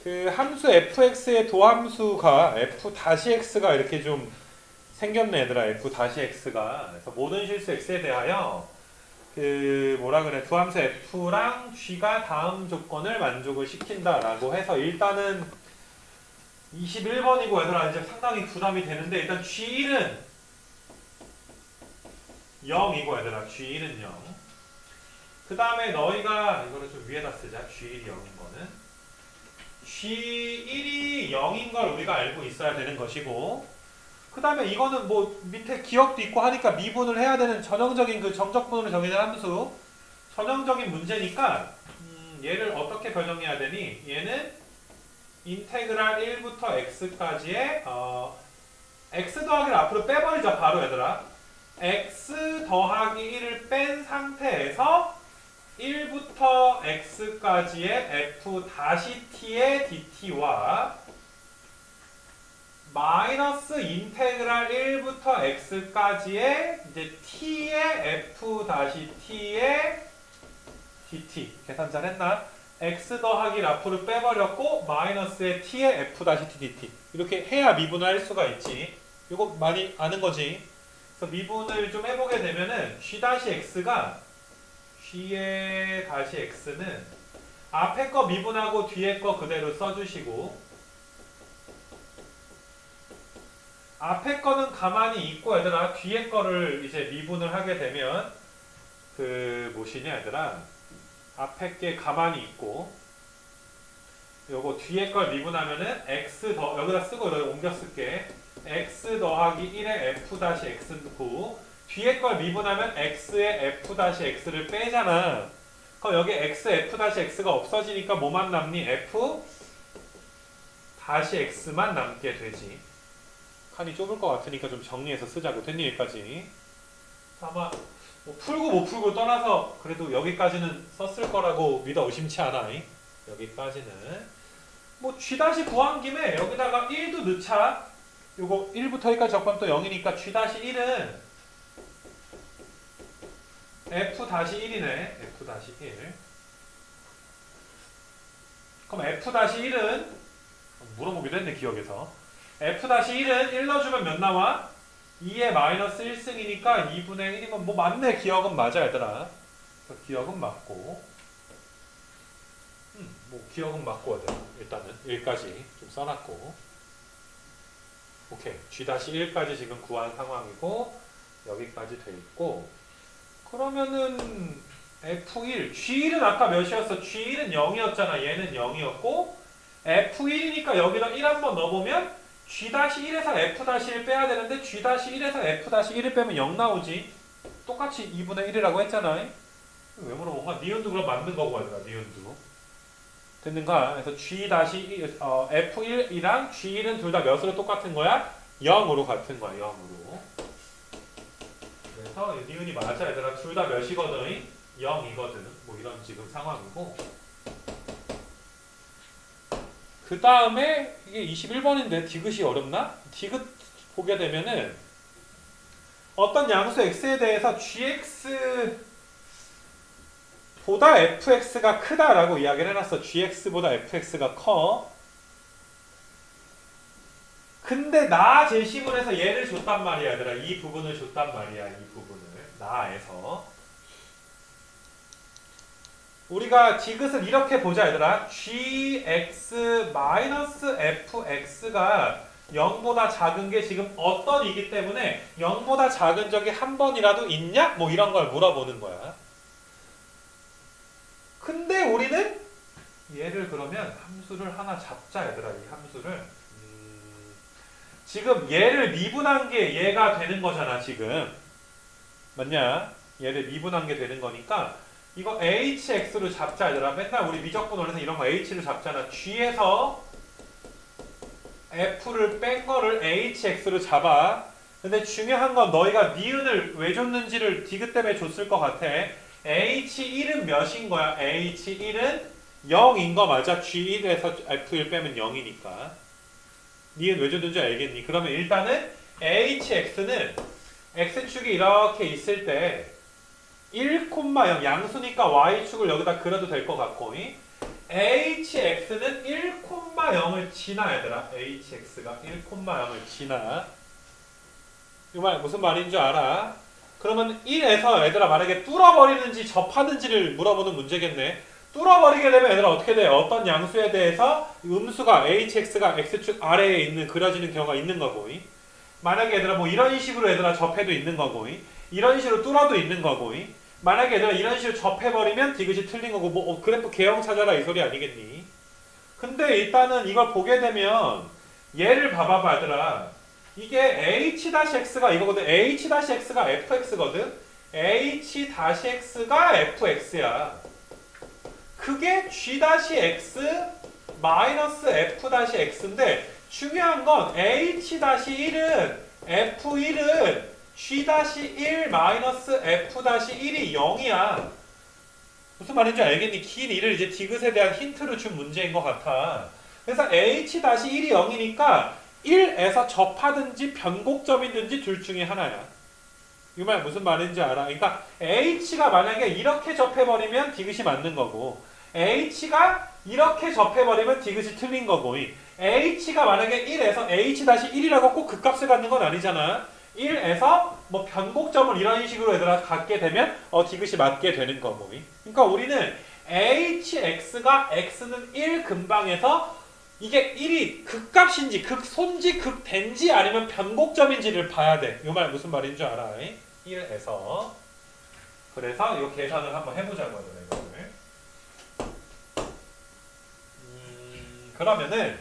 그 함수 fx의 도함수가 f-x가 이렇게 좀 생겼네 얘들아. f-x가. 그래서 모든 실수 x에 대하여 그 뭐라 그래 도함수 f랑 g가 다음 조건을 만족을 시킨다라고 해서 일단은 21번이고 얘들아 이제 상당히 부담이 되는데 일단 g1은 0이고 얘들아 g1은 0. 그 다음에 너희가 이거를 좀 위에다 쓰자. g1이 0인 거는 G1이 0인 걸 우리가 알고 있어야 되는 것이고 그 다음에 이거는 뭐 밑에 기억도 있고 하니까 미분을 해야 되는 전형적인 그 정적분으로 정의된 함수 전형적인 문제니까 얘를 어떻게 변형해야 되니? 얘는 인테그랄 1부터 x까지의 x 더하기를 앞으로 빼버리자 바로 얘들아. x 더하기 1을 뺀 상태에서 1부터 x까지의 f-t의 dt와 마이너스 인테그랄 1부터 x까지의 이제 t의 f-t의 dt 계산 잘 했나? x 더하기를 앞으로 빼버렸고 마이너스의 t의 f-t dt 이렇게 해야 미분을 할 수가 있지. 이거 많이 아는 거지. 그래서 미분을 좀 해보게 되면은 g-x가 g의 다시 x는 앞에 거 미분하고 뒤에 거 그대로 써주시고 앞에 거는 가만히 있고 얘들아 뒤에 거를 이제 미분을 하게 되면 그 뭐시냐 얘들아 앞에 게 가만히 있고 요거 뒤에 걸 미분하면은 x 더 여기다 쓰고 여기 옮겨 쓸게 x 더하기 1의 f-x 넣고 뒤에 걸 미분하면 x의 f-x를 빼잖아. 그럼 여기 x f-x가 없어지니까 뭐만 남니? f-x만 남게 되지. 칸이 좁을 것 같으니까 좀 정리해서 쓰자고. 됐니 여기까지? 아마 뭐 풀고 못 풀고 떠나서 그래도 여기까지는 썼을 거라고 믿어 의심치 않아. 여기까지는 뭐 g 구한 김에 여기다가 1도 넣자. 요거 1부터 1까지 적으면 또 0이니까 g-1은 f-1이네. f-1. 그럼 f-1은 물어보기도 했네 기억에서. f-1은 1 넣어주면 몇 나와? 2의 마이너스 1승이니까 2분의 1이면 뭐 맞네. 기억은 맞아 얘들아. 기억은 맞고 뭐 기억은 맞고 얘들아. 일단은 1까지 좀 써놨고 오케이. g-1까지 지금 구한 상황이고 여기까지 돼 있고 그러면은 F1, G1은 아까 몇이었어? G1은 0이었잖아. 얘는 0이었고 F1이니까 여기다 1 한번 넣어보면 G-1에서 F-1 빼야 되는데 G-1에서 F-1을 빼면 0 나오지. 똑같이 2분의 1이라고 했잖아. 왜 물어본가? 니은도 그럼 맞는 거고 얘들아. 니은도 됐는가? 그래서 F1이랑 G1은 둘 다 몇으로 똑같은 거야? 0으로 같은 거야. 0으로. 그래서 니은이 맞아 얘들아. 둘 다 몇이거든? 0이거든. 뭐 이런 지금 상황이고 그 다음에 이게 21번인데 디귿이 어렵나? 디귿 보게 되면은 어떤 양수 x에 대해서 gx보다 fx가 크다라고 이야기를 해놨어. gx보다 fx가 커. 근데 나 제시문에서 얘를 줬단 말이야 얘들아. 이 부분을 줬단 말이야. 이 부분을 나에서 우리가 디귿을 이렇게 보자 얘들아. gx-fx가 0보다 작은 게 지금 어떤 이기 때문에 0보다 작은 적이 한 번이라도 있냐? 뭐 이런 걸 물어보는 거야. 근데 우리는 얘를 그러면 함수를 하나 잡자 얘들아. 이 함수를 지금 얘를 미분한 게 얘가 되는 거잖아 지금. 맞냐? 얘를 미분한 게 되는 거니까 이거 hx로 잡자 얘들아. 맨날 우리 미적분원에서 이런 거 h를 잡잖아. g에서 f를 뺀 거를 hx로 잡아. 근데 중요한 건 너희가 니은을 왜 줬는지를 디귿 때문에 줬을 것 같아. h1은 몇인 거야? h1은 0인 거 맞아? g1에서 f1 빼면 0이니까. 니은 왜 줬는지 알겠니? 그러면 일단은 hx는 x축이 이렇게 있을 때 1,0 양수니까 y축을 여기다 그려도 될 것 같고 hx는 1,0 0을 지나 얘들아. hx가 1,0을 지나. 이 말 무슨 말인 줄 알아? 그러면 1에서 얘들아 만약에 뚫어버리는지 접하는지를 물어보는 문제겠네. 뚫어버리게 되면 얘들아 어떻게 돼? 어떤 양수에 대해서 음수가 hx가 x축 아래에 있는 그려지는 경우가 있는 거고, 만약에 얘들아 뭐 이런 식으로 얘들아 접해도 있는 거고, 이런 식으로 뚫어도 있는 거고, 만약에 얘들아 이런 식으로 접해버리면 디귿이 틀린 거고, 뭐 그래프 개형 찾아라 이 소리 아니겠니? 근데 일단은 이걸 보게 되면 얘를 봐봐봐 얘들아. 이게 h-x가 이거거든. h-x가 fx거든. h-x가 fx야. 그게 g-x 마이너스 f-x인데 중요한 건 h-1은 f1은 g-1 마이너스 f-1이 0이야. 무슨 말인지 알겠니? 긴 1을 이제 디귿에 대한 힌트를 준 문제인 것 같아. 그래서 h-1이 0이니까 1에서 접하든지 변곡점이든지 둘 중에 하나야. 이 말 무슨 말인지 알아? 그러니까 h가 만약에 이렇게 접해버리면 디귿이 맞는 거고, h가 이렇게 접해버리면 디귿이 틀린 거고, h가 만약에 1에서 h-1이라고 꼭 그 값을 갖는 건 아니잖아. 1에서 뭐 변곡점을 이런 식으로 얘들아 갖게 되면 디귿이 맞게 되는 거고. 그러니까 우리는 hx가 x는 1 근방에서 이게 1이 극값인지 극손지 극된지 아니면 변곡점인지를 봐야 돼. 이 말 무슨 말인 줄 알아? 1에서. 그래서 이 계산을 한번 해보자고요. 이거를. 그러면은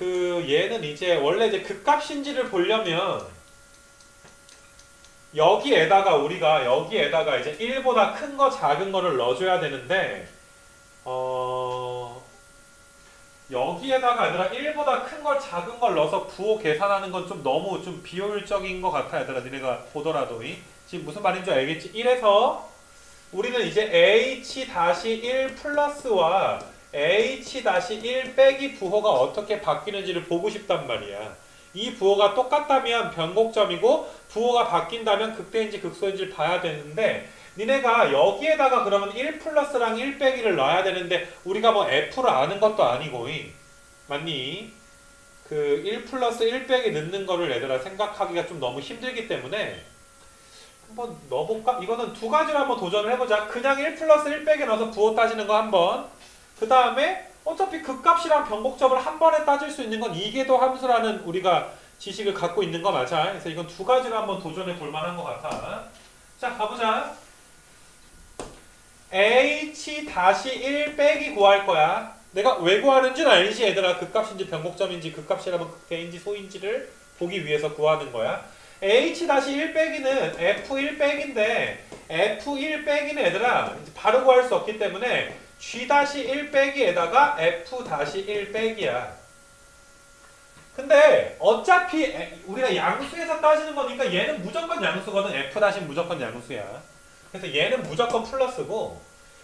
얘는 이제 원래 이제 극값인지를 보려면 여기에다가 우리가 여기에다가 이제 1보다 큰 거 작은 거를 넣어줘야 되는데 여기에다가 얘들아 1보다 큰 걸 작은 걸 넣어서 부호 계산하는 건 좀 너무 좀 비효율적인 것 같아. 얘들아 니네가 보더라도 지금 무슨 말인지 알겠지? 1에서 우리는 이제 h-1 플러스와 h-1 빼기 부호가 어떻게 바뀌는지를 보고 싶단 말이야. 이 부호가 똑같다면 변곡점이고 부호가 바뀐다면 극대인지 극소인지를 봐야 되는데 니네가 여기에다가 그러면 1 플러스랑 1 빼기를 넣어야 되는데 우리가 뭐 f를 아는 것도 아니고 맞니? 1 플러스 1 빼기 넣는 거를 얘들아 생각하기가 좀 너무 힘들기 때문에 한번 넣어볼까? 이거는 두 가지로 한번 도전을 해보자. 그냥 1 플러스 1 빼기 넣어서 부호 따지는 거 한번, 그 다음에 어차피 극값이랑 변곡점을 한 번에 따질 수 있는 건 이계도 함수라는 우리가 지식을 갖고 있는 거 맞아. 그래서 이건 두 가지로 한번 도전해 볼 만한 것 같아. 자, 가보자. h-1 빼기 구할 거야. 내가 왜 구하는지는 알지 얘들아. 극값인지 변곡점인지 극값이라면 극대인지 소인지를 보기 위해서 구하는 거야. h-1 빼기는 f1 빼기인데 f1 빼기는 얘들아 바로 구할 수 없기 때문에 g-1 빼기에다가 f-1 빼기야. 근데 어차피 우리가 양수에서 따지는 거니까 얘는 무조건 양수거든. f- 무조건 양수야. 그래서 얘는 무조건 플러스고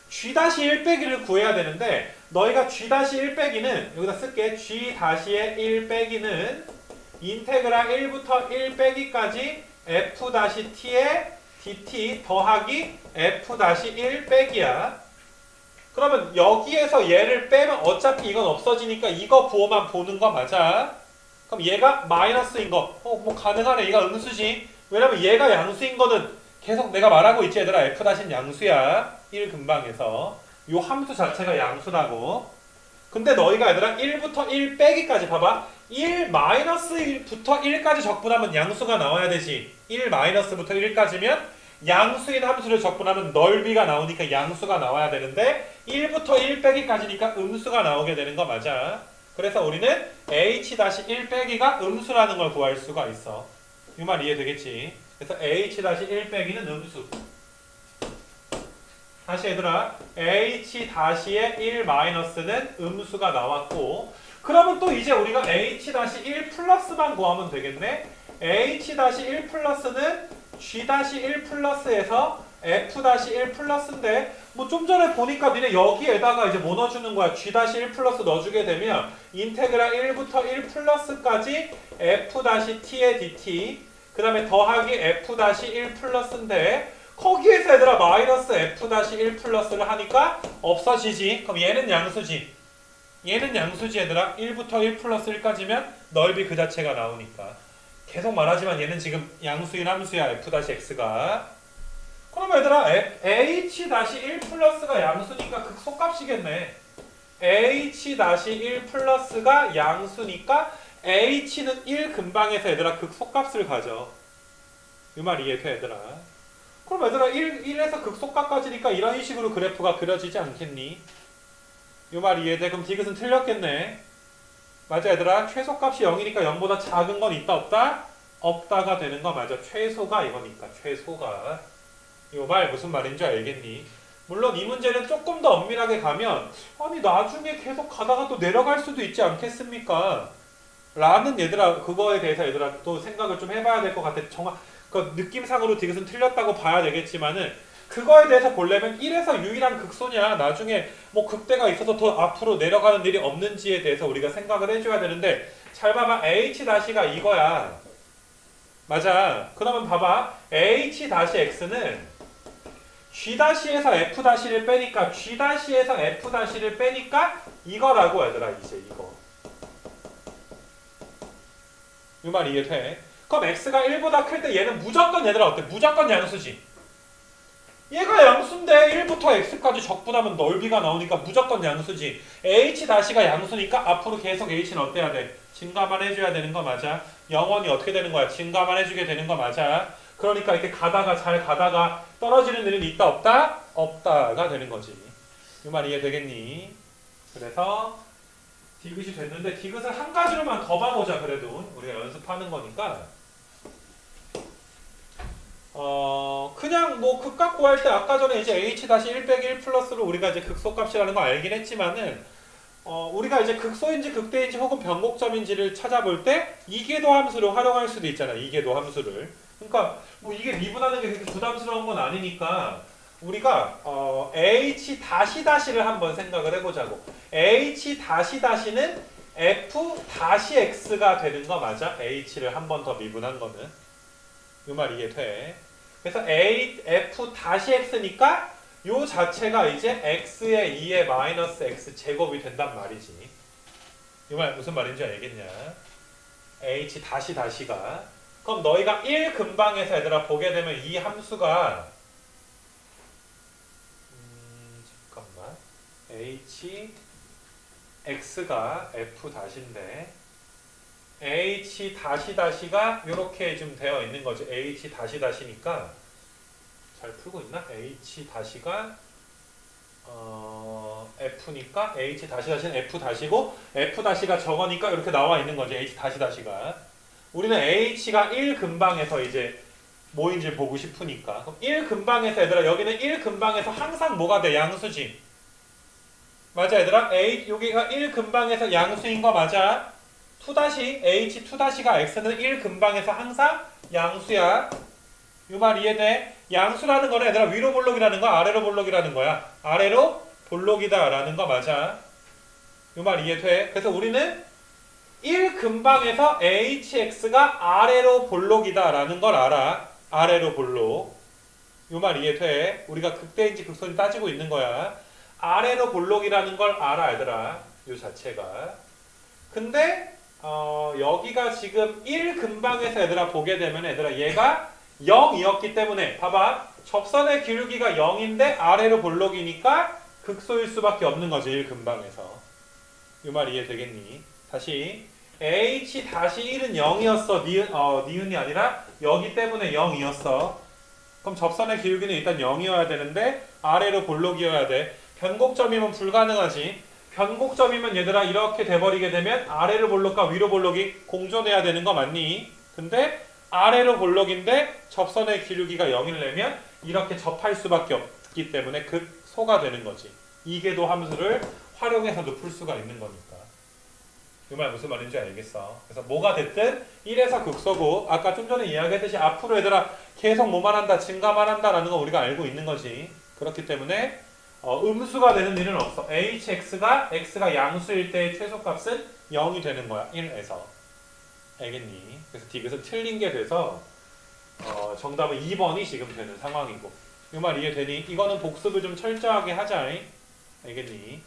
g-1 빼기를 구해야 되는데 너희가 g-1 빼기는 여기다 쓸게. g-의 1 빼기는 인테그랄 1부터 1 빼기까지 f-t의 dt 더하기 f-1 빼기야. 그러면 여기에서 얘를 빼면 어차피 이건 없어지니까 이거 부호만 보는 거 맞아? 그럼 얘가 마이너스인 거 뭐 가능하네. 얘가 음수지. 왜냐면 얘가 양수인 거는 계속 내가 말하고 있지 얘들아. f' 양수야. 1 근방에서 요 함수 자체가 양수라고. 근데 너희가 얘들아 1부터 1 빼기까지 봐봐. 1 마이너스 1부터 1까지 적분하면 양수가 나와야 되지. 1 마이너스부터 1까지면 양수인 함수를 적분하면 넓이가 나오니까 양수가 나와야 되는데 1부터 1 빼기까지니까 음수가 나오게 되는 거 맞아. 그래서 우리는 h-1 빼기가 음수라는 걸 구할 수가 있어. 이 말 이해되겠지? 그래서 h-1 빼기는 음수. 다시 얘들아 h-의 1 마이너스는 음수가 나왔고, 그러면 또 이제 우리가 h-1 플러스만 구하면 되겠네. h-1 플러스는 g-1 플러스에서 f-1 플러스인데 뭐 좀 전에 보니까 니네 여기에다가 이제 뭐 넣어주는 거야? g-1 플러스 넣어주게 되면 인테그랄 1부터 1 플러스까지 f-t의 dt 그 다음에 더하기 f-1 플러스인데 거기에서 얘들아 마이너스 f-1 플러스를 하니까 없어지지. 그럼 얘는 양수지. 얘는 양수지 얘들아. 1부터 1 플러스 1까지면 넓이 그 자체가 나오니까. 계속 말하지만 얘는 지금 양수인 함수야. f-x가. 그럼 얘들아 h-1 플러스가 양수니까 극소값이겠네. h-1 플러스가 양수니까 h는 1 근방에서 얘들아 극소값을 가져. 이 말 이해돼 얘들아? 그럼 얘들아 1에서 극소값까지니까 이런 식으로 그래프가 그려지지 않겠니? 이 말 이해돼? 그럼 디귿은 틀렸겠네. 맞아 얘들아? 최소값이 0이니까 0보다 작은 건 있다 없다? 없다가 되는 거 맞아. 최소가 이거니까 최소가. 이 말 무슨 말인지 알겠니? 물론 이 문제는 조금 더 엄밀하게 가면 아니 나중에 계속 가다가 또 내려갈 수도 있지 않겠습니까? 라는 얘들아 그거에 대해서 얘들아 또 생각을 좀 해봐야 될 것 같아. 그 느낌상으로 디귿은 틀렸다고 봐야 되겠지만은 그거에 대해서 보려면 1에서 유일한 극소냐 나중에 뭐 극대가 있어서 더 앞으로 내려가는 일이 없는지에 대해서 우리가 생각을 해줘야 되는데 잘 봐봐 h-가 이거야. 맞아. 그러면 봐봐 h-x는 g-에서 f-를 빼니까 g-에서 f-를 빼니까 이거라고 얘들아 이제 이거. 이 말 이해돼? 그럼 x가 1보다 클 때 얘는 무조건 얘들아 어때? 무조건 양수지. 얘가 양수인데 1부터 x까지 적분하면 넓이가 나오니까 무조건 양수지. h-가 양수니까 앞으로 계속 h는 어때야 돼? 증가만 해줘야 되는 거 맞아. 영원히 어떻게 되는 거야? 증가만 해주게 되는 거 맞아. 그러니까 이렇게 가다가 잘 가다가 떨어지는 일은 있다 없다? 없다가 되는 거지. 이 말 이해되겠니? 그래서 디귿이 됐는데 디귿을 한 가지로만 더 봐보자. 그래도 우리가 연습하는 거니까 그냥 뭐 극값 구할 때 아까 전에 이제 h-1 빼기 1 플러스로 우리가 이제 극소값이라는 거 알긴 했지만은 우리가 이제 극소인지 극대인지 혹은 변곡점인지를 찾아볼 때 이계도 함수를 활용할 수도 있잖아. 이계도 함수를. 그러니까 뭐 이게 미분하는 게 그렇게 부담스러운 건 아니니까 우리가 h-를 한번 생각을 해보자고. h-는 f-x가 되는 거 맞아? h를 한 번 더 미분한 거는. 이 말 이해돼? 그래서 f-x니까 요 자체가 이제 x의 2의 마이너스 x 제곱이 된단 말이지. 이 말 무슨 말인지 알겠냐? h-가 그럼 너희가 1 근방에서 얘들아 보게 되면 이 함수가 잠깐만 hx가 f-인데 h-가 이렇게 좀 되어 있는 거지. h-니까 잘 풀고 있나? h-가 f니까 h-는 f-고 f-가 저거니까 이렇게 나와 있는 거지. h-가 우리는 h가 1 근방에서 이제 뭐인지 보고 싶으니까 그럼 1 근방에서 얘들아 여기는 1 근방에서 항상 뭐가 돼? 양수지. 맞아 얘들아? 여기가 1 근방에서 양수인 거 맞아? h-가 x는 1 근방에서 항상 양수야. 이 말 이해돼? 양수라는 거는 얘들아 위로 볼록이라는 거야? 아래로 볼록이라는 거야? 아래로 볼록이다 라는 거 맞아? 이 말 이해돼? 그래서 우리는 1 근방에서 hx가 아래로 볼록이다 라는 걸 알아. 아래로 볼록. 이 말 이해돼? 우리가 극대인지 극소인지 따지고 있는 거야. 아래로 볼록이라는 걸 알아 얘들아. 이 자체가. 근데 여기가 지금 1 근방에서 얘들아 보게 되면 얘들아 얘가 0이었기 때문에 봐봐. 접선의 기울기가 0인데 아래로 볼록이니까 극소일 수밖에 없는 거지. 1 근방에서. 이 말 이해되겠니? 다시 h-1은 0이었어. 니은이 아니라 여기 때문에 0이었어. 그럼 접선의 기울기는 일단 0이어야 되는데 아래로 볼록이어야 돼. 변곡점이면 불가능하지. 변곡점이면 얘들아 이렇게 돼버리게 되면 아래로 볼록과 위로 볼록이 공존해야 되는 거 맞니? 근데 아래로 볼록인데 접선의 기울기가 0이려면 이렇게 접할 수밖에 없기 때문에 극소가 되는 거지. 이계도 함수를 활용해서도 풀 수가 있는 거니까. 이 말 무슨 말인지 알겠어? 그래서 뭐가 됐든 1에서 극소고 아까 좀 전에 이야기했듯이 앞으로 얘들아 계속 뭐만 한다 증가만 한다라는 거 우리가 알고 있는 거지. 그렇기 때문에 음수가 되는 일은 없어. x가 양수일 때의 최소값은 0이 되는 거야. 1에서. 알겠니? 그래서 디귿은 틀린 게 돼서 정답은 2번이 지금 되는 상황이고 이 말 이해되니? 이거는 복습을 좀 철저하게 하자. 알겠니?